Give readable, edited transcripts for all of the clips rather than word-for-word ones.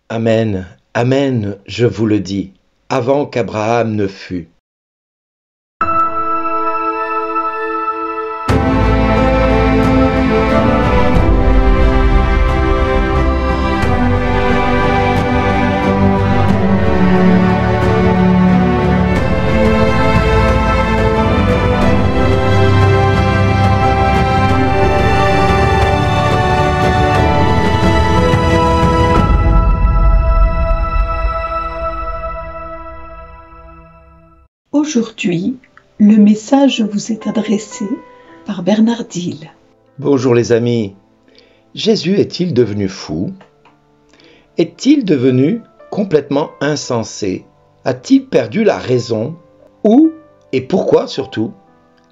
Amen, Amen, je vous le dis, avant qu'Abraham ne fût. Aujourd'hui, le message vous est adressé par Bernard Dille. Bonjour les amis. Jésus est-il devenu fou? Est-il devenu complètement insensé? A-t-il perdu la raison? Où et pourquoi surtout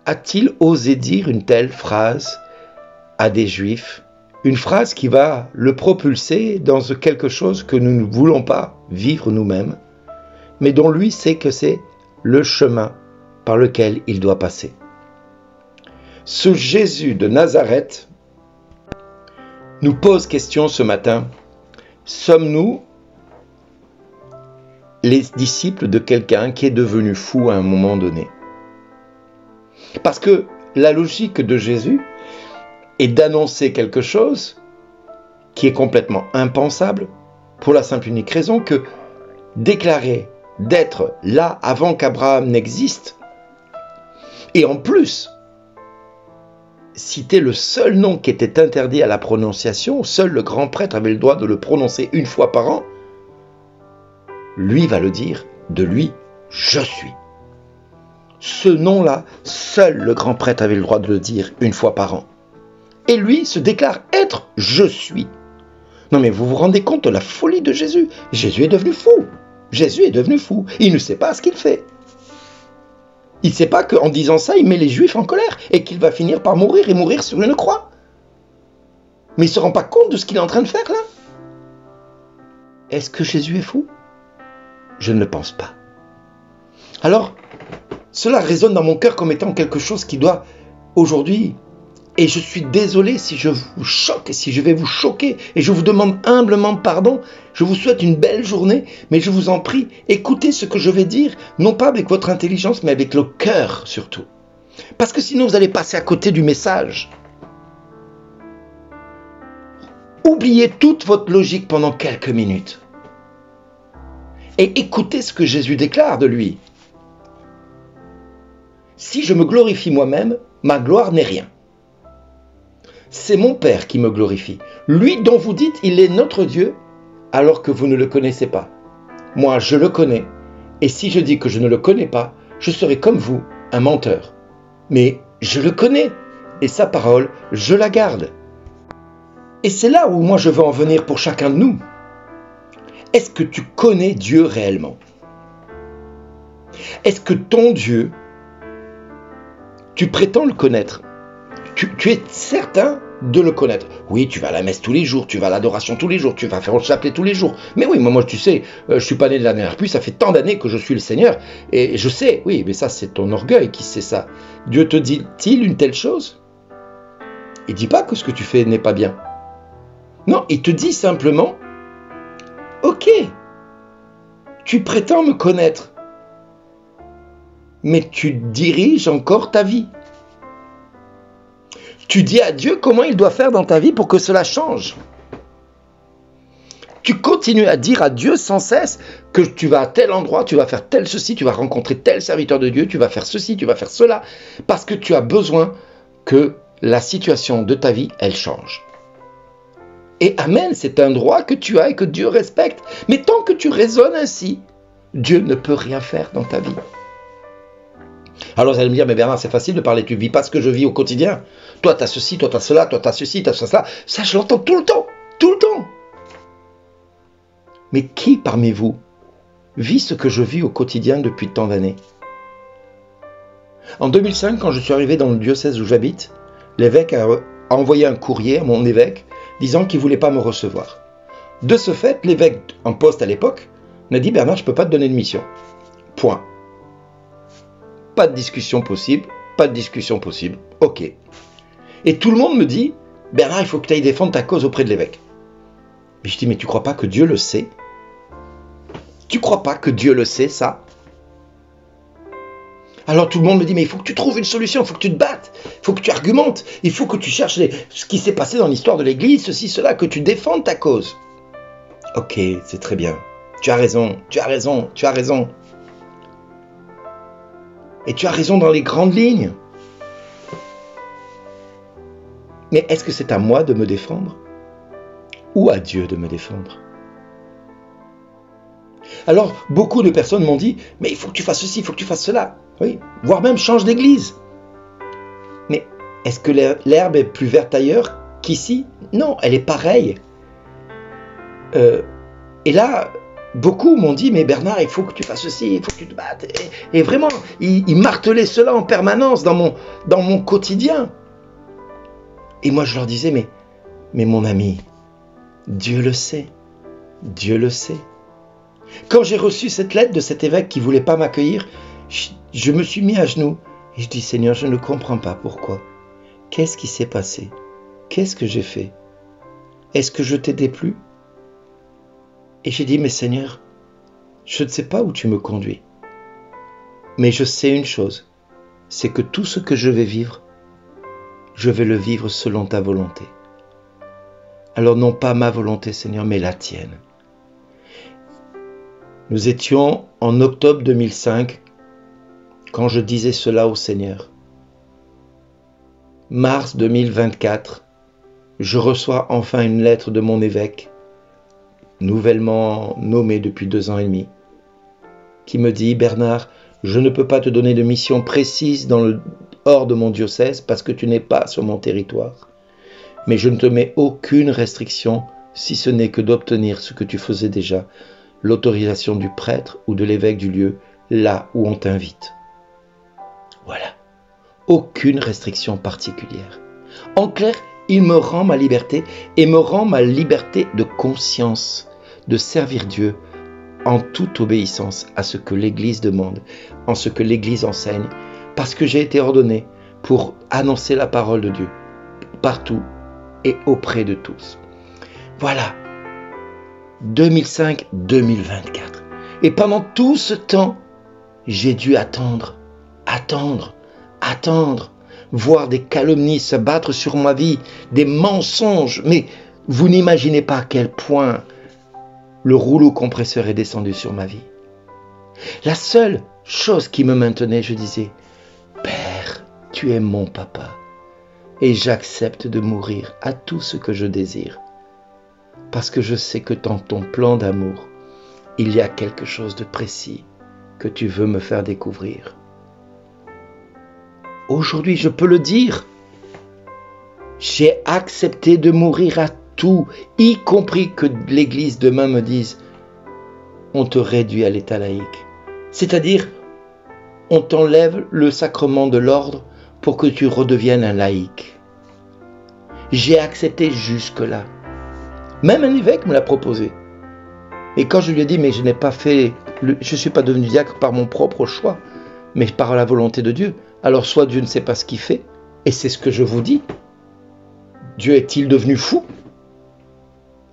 a-t-il osé dire une telle phrase à des Juifs? Une phrase qui va le propulser dans quelque chose que nous ne voulons pas vivre nous-mêmes, mais dont lui sait que c'est le chemin par lequel il doit passer. Ce Jésus de Nazareth nous pose question ce matin. Sommes-nous les disciples de quelqu'un qui est devenu fou à un moment donné? Parce que la logique de Jésus est d'annoncer quelque chose qui est complètement impensable pour la simple et unique raison que déclarer d'être là avant qu'Abraham n'existe, et en plus, citer le seul nom qui était interdit à la prononciation, seul le grand prêtre avait le droit de le prononcer une fois par an, lui va le dire, de lui, je suis. Ce nom-là, seul le grand prêtre avait le droit de le dire une fois par an. Et lui se déclare être je suis. Non mais vous vous rendez compte de la folie de Jésus? Jésus est devenu fou. Jésus est devenu fou. Il ne sait pas ce qu'il fait. Il ne sait pas qu'en disant ça, il met les Juifs en colère et qu'il va finir par mourir et mourir sur une croix. Mais il ne se rend pas compte de ce qu'il est en train de faire là. Est-ce que Jésus est fou? Je ne le pense pas. Alors, cela résonne dans mon cœur comme étant quelque chose qui doit aujourd'hui... Et je suis désolé si je vous choque, si je vais vous choquer, et je vous demande humblement pardon. Je vous souhaite une belle journée, mais je vous en prie, écoutez ce que je vais dire, non pas avec votre intelligence, mais avec le cœur surtout. Parce que sinon vous allez passer à côté du message. Oubliez toute votre logique pendant quelques minutes. Et écoutez ce que Jésus déclare de lui. Si je me glorifie moi-même, ma gloire n'est rien. C'est mon Père qui me glorifie. Lui dont vous dites, il est notre Dieu, alors que vous ne le connaissez pas. Moi, je le connais. Et si je dis que je ne le connais pas, je serai comme vous, un menteur. Mais je le connais. Et sa parole, je la garde. Et c'est là où moi je veux en venir pour chacun de nous. Est-ce que tu connais Dieu réellement? Est-ce que ton Dieu, tu prétends le connaître? Tu es certain de le connaître. Oui, tu vas à la messe tous les jours, tu vas à l'adoration tous les jours, tu vas faire le chapelet tous les jours. Mais oui, moi tu sais, je suis pas né de la dernière pluie, ça fait tant d'années que je suis le Seigneur. Et je sais, oui, mais ça c'est ton orgueil qui sait ça. Dieu te dit-il une telle chose? Il dit pas que ce que tu fais n'est pas bien. Non, il te dit simplement, ok, tu prétends me connaître, mais tu diriges encore ta vie. Tu dis à Dieu comment il doit faire dans ta vie pour que cela change. Tu continues à dire à Dieu sans cesse que tu vas à tel endroit, tu vas faire tel ceci, tu vas rencontrer tel serviteur de Dieu, tu vas faire ceci, tu vas faire cela, parce que tu as besoin que la situation de ta vie, elle change. Et amen, c'est un droit que tu as et que Dieu respecte. Mais tant que tu raisonnes ainsi, Dieu ne peut rien faire dans ta vie. Alors vous allez me dire, mais Bernard, c'est facile de parler, tu ne vis pas ce que je vis au quotidien. Toi, tu as ceci, toi, tu as cela, toi, tu as ceci, tu as cela. Ça, je l'entends tout le temps, tout le temps. Mais qui parmi vous vit ce que je vis au quotidien depuis tant d'années? En 2005, quand je suis arrivé dans le diocèse où j'habite, l'évêque a envoyé un courrier à mon évêque disant qu'il ne voulait pas me recevoir. De ce fait, l'évêque en poste à l'époque m'a dit, Bernard, je ne peux pas te donner de mission. Point. Pas de discussion possible, pas de discussion possible. Ok. Et tout le monde me dit, Bernard, il faut que tu ailles défendre ta cause auprès de l'évêque. Mais je dis, mais tu crois pas que Dieu le sait Tu crois pas que Dieu le sait, ça? Alors tout le monde me dit, mais il faut que tu trouves une solution, il faut que tu te battes, il faut que tu argumentes, il faut que tu cherches ce qui s'est passé dans l'histoire de l'Église, ceci, cela, que tu défendes ta cause. Ok, c'est très bien. Tu as raison, tu as raison, tu as raison. Et tu as raison dans les grandes lignes. Mais est-ce que c'est à moi de me défendre? Ou à Dieu de me défendre? Alors, beaucoup de personnes m'ont dit, mais il faut que tu fasses ceci, il faut que tu fasses cela. Oui, voire même change d'église. Mais est-ce que l'herbe est plus verte ailleurs qu'ici? Non, elle est pareille. Et là, beaucoup m'ont dit, mais Bernard, il faut que tu fasses ceci, il faut que tu te battes. Et vraiment, ils martelaient cela en permanence dans mon quotidien. Et moi, je leur disais, mais mon ami, Dieu le sait. Dieu le sait. Quand j'ai reçu cette lettre de cet évêque qui ne voulait pas m'accueillir, je me suis mis à genoux et je dis, Seigneur, je ne comprends pas pourquoi. Qu'est-ce qui s'est passé? Qu'est-ce que j'ai fait? Est-ce que je t'ai déplu? Et j'ai dit, mais Seigneur, je ne sais pas où tu me conduis. Mais je sais une chose, c'est que tout ce que je vais vivre, je vais le vivre selon ta volonté. Alors non pas ma volonté, Seigneur, mais la tienne. Nous étions en octobre 2005 quand je disais cela au Seigneur. Mars 2024, je reçois enfin une lettre de mon évêque, nouvellement nommé depuis 2 ans et demi, qui me dit, Bernard, je ne peux pas te donner de mission précise hors de mon diocèse parce que tu n'es pas sur mon territoire. Mais je ne te mets aucune restriction si ce n'est que d'obtenir ce que tu faisais déjà, l'autorisation du prêtre ou de l'évêque du lieu, là où on t'invite. Voilà. Aucune restriction particulière. En clair, il me rend ma liberté et me rend ma liberté de conscience, de servir Dieu en toute obéissance à ce que l'Église demande, en ce que l'Église enseigne, parce que j'ai été ordonné pour annoncer la parole de Dieu partout et auprès de tous. Voilà. 2005-2024. Et pendant tout ce temps, j'ai dû attendre, voir des calomnies se battre sur ma vie, des mensonges. Mais vous n'imaginez pas à quel point le rouleau compresseur est descendu sur ma vie. La seule chose qui me maintenait, je disais, Père, tu es mon papa, et j'accepte de mourir à tout ce que je désire. Parce que je sais que dans ton plan d'amour, il y a quelque chose de précis que tu veux me faire découvrir. Aujourd'hui, je peux le dire, j'ai accepté de mourir à tout, y compris que l'Église demain me dise, on te réduit à l'état laïque. C'est-à-dire, on t'enlève le sacrement de l'ordre pour que tu redeviennes un laïc. J'ai accepté jusque-là. Même un évêque me l'a proposé. Et quand je lui ai dit, mais je ne suis pas devenu diacre par mon propre choix, mais par la volonté de Dieu. Alors soit Dieu ne sait pas ce qu'il fait, et c'est ce que je vous dis. Dieu est-il devenu fou?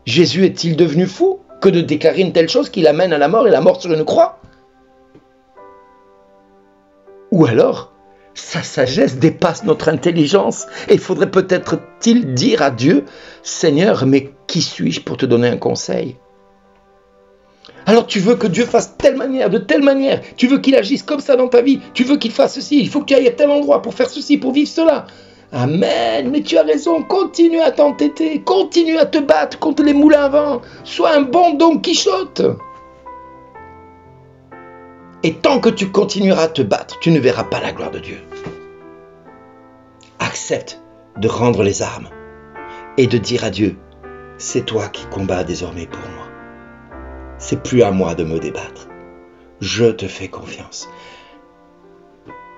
Jésus est-il devenu fou que de déclarer une telle chose qui l'amène à la mort et la mort sur une croix? Ou alors, sa sagesse dépasse notre intelligence. Et il faudrait peut-être-il dire à Dieu, Seigneur, mais qui suis-je pour te donner un conseil? Alors tu veux que Dieu fasse telle manière, de telle manière, tu veux qu'il agisse comme ça dans ta vie, tu veux qu'il fasse ceci, il faut que tu ailles à tel endroit pour faire ceci, pour vivre cela. Amen, mais tu as raison, continue à t'entêter, continue à te battre contre les moulins à vent, sois un bon Don Quichotte. Et tant que tu continueras à te battre, tu ne verras pas la gloire de Dieu. Accepte de rendre les armes et de dire à Dieu, c'est toi qui combats désormais pour moi. C'est plus à moi de me débattre. Je te fais confiance.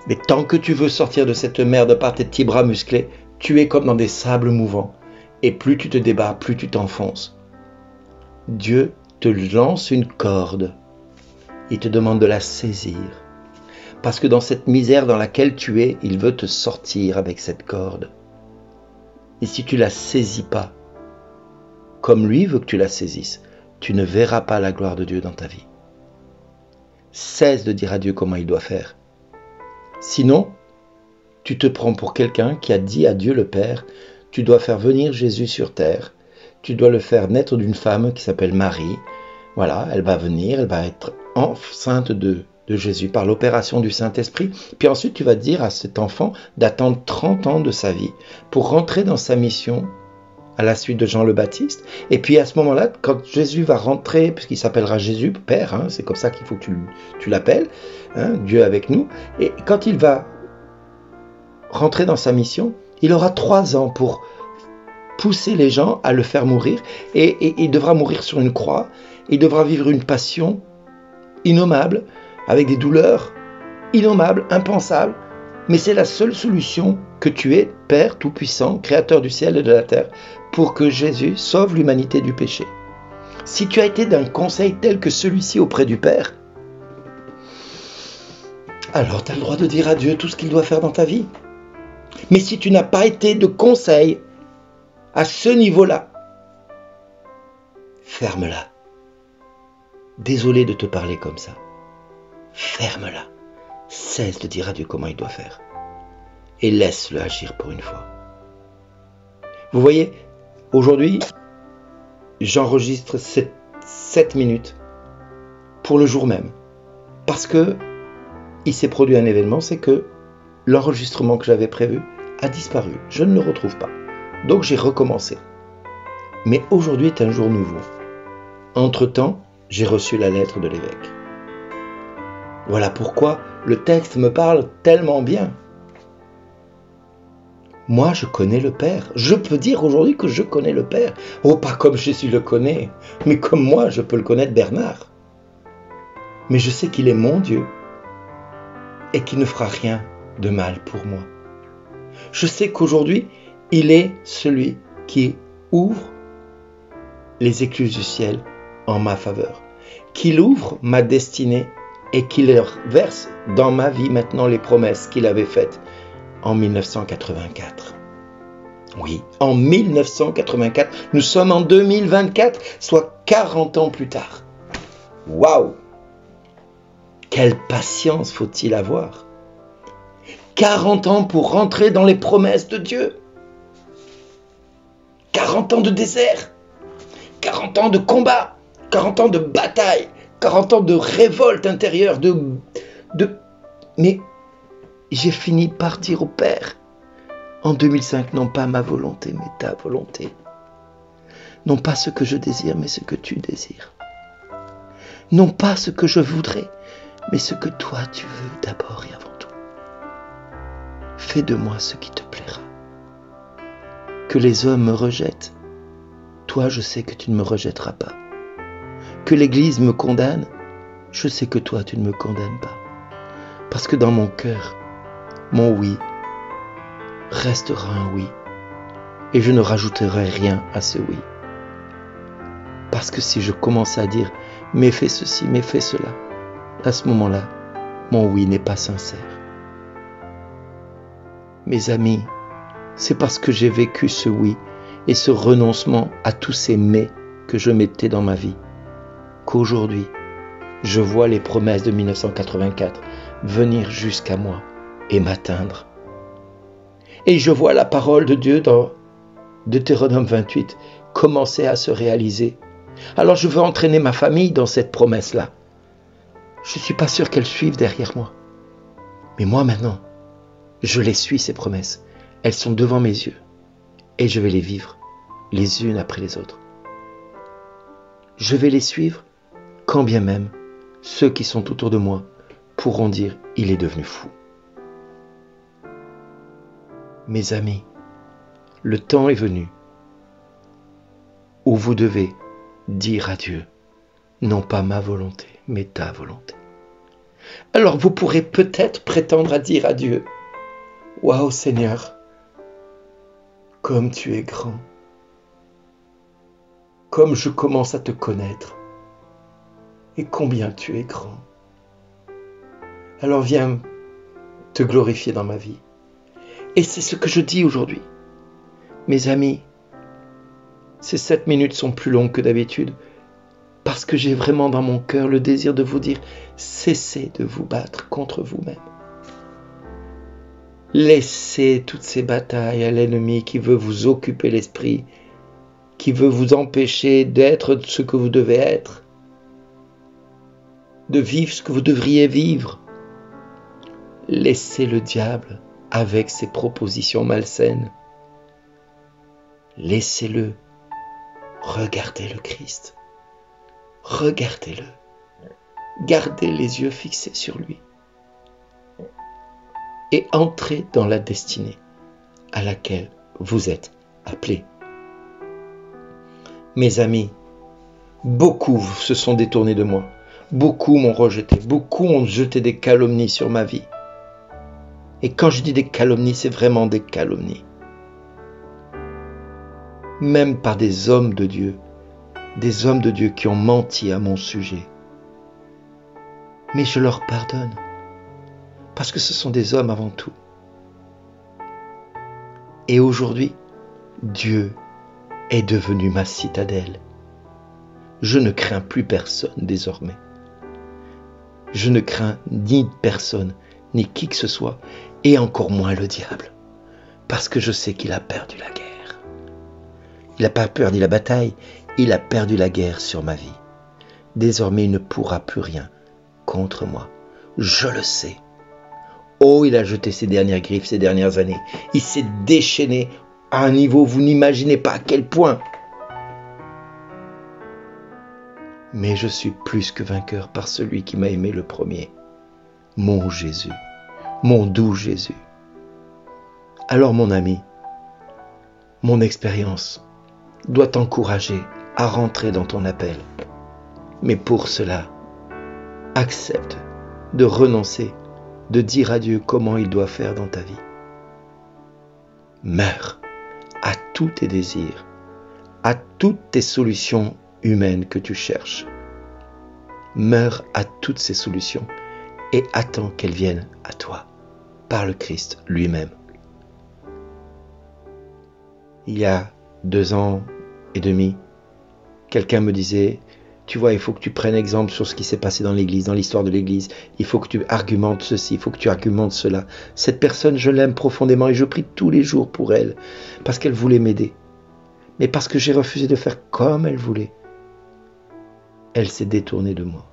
Mais tant que tu veux sortir de cette merde par tes petits bras musclés, tu es comme dans des sables mouvants. Et plus tu te débats, plus tu t'enfonces. Dieu te lance une corde. Il te demande de la saisir. Parce que dans cette misère dans laquelle tu es, il veut te sortir avec cette corde. Et si tu ne la saisis pas, comme lui veut que tu la saisisses, tu ne verras pas la gloire de Dieu dans ta vie. cesse de dire à Dieu comment il doit faire. Sinon, tu te prends pour quelqu'un qui a dit à Dieu le Père, tu dois faire venir Jésus sur terre, tu dois le faire naître d'une femme qui s'appelle Marie. Voilà, elle va venir, elle va être enceinte de Jésus par l'opération du Saint-Esprit. Puis ensuite, tu vas dire à cet enfant d'attendre 30 ans de sa vie pour rentrer dans sa mission à la suite de Jean le Baptiste. Et puis à ce moment-là, quand Jésus va rentrer, puisqu'il s'appellera Jésus, Père, hein, c'est comme ça qu'il faut que tu l'appelles, hein, Dieu avec nous, et quand il va rentrer dans sa mission, il aura 3 ans pour pousser les gens à le faire mourir, et il devra mourir sur une croix, il devra vivre une passion innommable, avec des douleurs innommables, impensables, mais c'est la seule solution que tu es, Père Tout-Puissant, Créateur du ciel et de la terre, pour que Jésus sauve l'humanité du péché. Si tu as été d'un conseil tel que celui-ci auprès du Père, alors tu as le droit de dire à Dieu tout ce qu'il doit faire dans ta vie. Mais si tu n'as pas été de conseil à ce niveau-là, ferme-la. Désolé de te parler comme ça. Ferme-la. Cesse de dire à Dieu comment il doit faire. Et laisse-le agir pour une fois. Vous voyez, aujourd'hui, j'enregistre 7 minutes pour le jour même. Parce que il s'est produit un événement, c'est que l'enregistrement que j'avais prévu a disparu. Je ne le retrouve pas. Donc j'ai recommencé. Mais aujourd'hui est un jour nouveau. Entre-temps, j'ai reçu la lettre de l'évêque. Voilà pourquoi le texte me parle tellement bien. Moi, je connais le Père. Je peux dire aujourd'hui que je connais le Père. Oh, pas comme Jésus le connaît, mais comme moi, je peux le connaître, Bernard. Mais je sais qu'il est mon Dieu et qu'il ne fera rien de mal pour moi. Je sais qu'aujourd'hui, il est celui qui ouvre les écluses du ciel en ma faveur, qu'il ouvre ma destinée et qu'il verse dans ma vie maintenant les promesses qu'il avait faites en 1984. Oui, en 1984, nous sommes en 2024, soit 40 ans plus tard. Waouh! Quelle patience faut-il avoir? 40 ans pour rentrer dans les promesses de Dieu. 40 ans de désert. 40 ans de combat. 40 ans de bataille. 40 ans de révolte intérieure. Mais j'ai fini par dire au Père, en 2005, non pas ma volonté, mais ta volonté. Non pas ce que je désire, mais ce que tu désires. Non pas ce que je voudrais, mais ce que toi tu veux d'abord et avant tout. Fais de moi ce qui te plaira. Que les hommes me rejettent, toi je sais que tu ne me rejetteras pas. Que l'Église me condamne, je sais que toi tu ne me condamnes pas. Parce que dans mon cœur, mon oui restera un oui. Et je ne rajouterai rien à ce oui. Parce que si je commence à dire « mais fais ceci, mais fais cela », à ce moment-là, mon oui n'est pas sincère. Mes amis, c'est parce que j'ai vécu ce oui et ce renoncement à tous ces mais que je mettais dans ma vie qu'aujourd'hui, je vois les promesses de 1984 venir jusqu'à moi et m'atteindre. Et je vois la parole de Dieu dans Deutéronome 28 commencer à se réaliser. Alors je veux entraîner ma famille dans cette promesse-là. Je ne suis pas sûr qu'elles suivent derrière moi. Mais moi maintenant, je les suis ces promesses. Elles sont devant mes yeux. Et je vais les vivre, les unes après les autres. Je vais les suivre, quand bien même ceux qui sont autour de moi pourront dire « il est devenu fou ». Mes amis, le temps est venu où vous devez dire à Dieu, non pas ma volonté, mais ta volonté. Alors vous pourrez peut-être prétendre à dire à Dieu, waouh Seigneur, comme tu es grand, comme je commence à te connaître, et combien tu es grand. Alors viens te glorifier dans ma vie. Et c'est ce que je dis aujourd'hui. Mes amis, ces 7 minutes sont plus longues que d'habitude. Parce que j'ai vraiment dans mon cœur le désir de vous dire, cessez de vous battre contre vous-même. Laissez toutes ces batailles à l'ennemi qui veut vous occuper l'esprit, qui veut vous empêcher d'être ce que vous devez être, de vivre ce que vous devriez vivre. Laissez le diable avec ses propositions malsaines. Laissez-le. Regardez le Christ. Regardez-le. Gardez les yeux fixés sur lui. Et entrez dans la destinée à laquelle vous êtes appelés. Mes amis, beaucoup se sont détournés de moi. Beaucoup m'ont rejeté. Beaucoup ont jeté des calomnies sur ma vie. Et quand je dis des calomnies, c'est vraiment des calomnies. Même par des hommes de Dieu qui ont menti à mon sujet. Mais je leur pardonne, parce que ce sont des hommes avant tout. Et aujourd'hui, Dieu est devenu ma citadelle. Je ne crains plus personne désormais. Je ne crains ni personne, ni qui que ce soit, et encore moins le diable, parce que je sais qu'il a perdu la guerre. Il n'a pas perdu la bataille, il a perdu la guerre sur ma vie. Désormais, il ne pourra plus rien contre moi. Je le sais. Oh, il a jeté ses dernières griffes ces dernières années. Il s'est déchaîné à un niveau, vous n'imaginez pas à quel point. Mais je suis plus que vainqueur par celui qui m'a aimé le premier. Mon Jésus, mon doux Jésus. Alors mon ami, mon expérience doit t'encourager à rentrer dans ton appel. Mais pour cela, accepte de renoncer, de dire à Dieu comment il doit faire dans ta vie. Meurs à tous tes désirs, à toutes tes solutions humaines que tu cherches. Meurs à toutes ces solutions et attends qu'elles viennent à toi, par le Christ lui-même. Il y a 2 ans et demi, quelqu'un me disait, tu vois, il faut que tu prennes exemple sur ce qui s'est passé dans l'église, dans l'histoire de l'église. Il faut que tu argumentes ceci, il faut que tu argumentes cela. Cette personne, je l'aime profondément et je prie tous les jours pour elle, parce qu'elle voulait m'aider. Mais parce que j'ai refusé de faire comme elle voulait, elle s'est détournée de moi.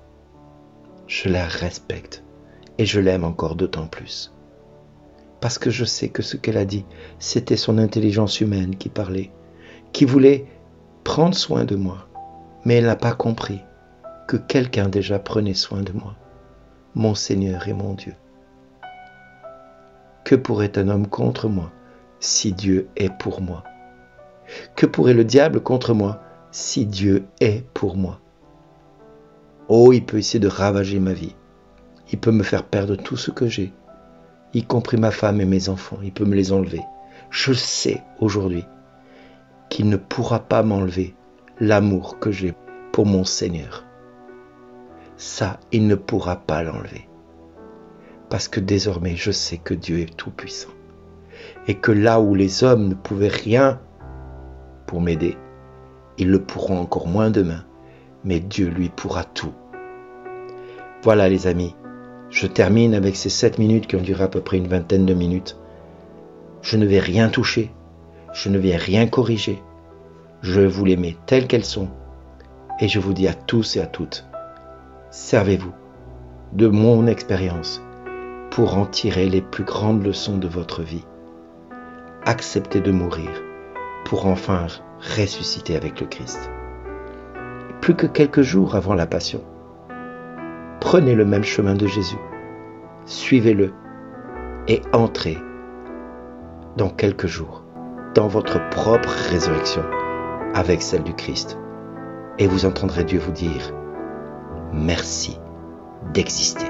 Je la respecte et je l'aime encore d'autant plus. Parce que je sais que ce qu'elle a dit, c'était son intelligence humaine qui parlait, qui voulait prendre soin de moi. Mais elle n'a pas compris que quelqu'un déjà prenait soin de moi, mon Seigneur et mon Dieu. Que pourrait un homme contre moi si Dieu est pour moi? Que pourrait le diable contre moi si Dieu est pour moi? Oh, il peut essayer de ravager ma vie. Il peut me faire perdre tout ce que j'ai, y compris ma femme et mes enfants. Il peut me les enlever. Je sais aujourd'hui qu'il ne pourra pas m'enlever l'amour que j'ai pour mon Seigneur. Ça, il ne pourra pas l'enlever. Parce que désormais, je sais que Dieu est tout-puissant. Et que là où les hommes ne pouvaient rien pour m'aider, ils le pourront encore moins demain. Mais Dieu, lui, pourra tout. Voilà les amis, je termine avec ces 7 minutes qui ont duré à peu près une vingtaine de minutes. Je ne vais rien toucher, je ne vais rien corriger. Je vous les mets telles qu'elles sont. Et je vous dis à tous et à toutes, servez-vous de mon expérience pour en tirer les plus grandes leçons de votre vie. Acceptez de mourir pour enfin ressusciter avec le Christ. Plus que quelques jours avant la Passion, prenez le même chemin de Jésus, suivez-le et entrez dans quelques jours dans votre propre résurrection avec celle du Christ. Et vous entendrez Dieu vous dire « Merci d'exister ».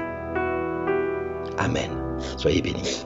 Amen. Soyez bénis.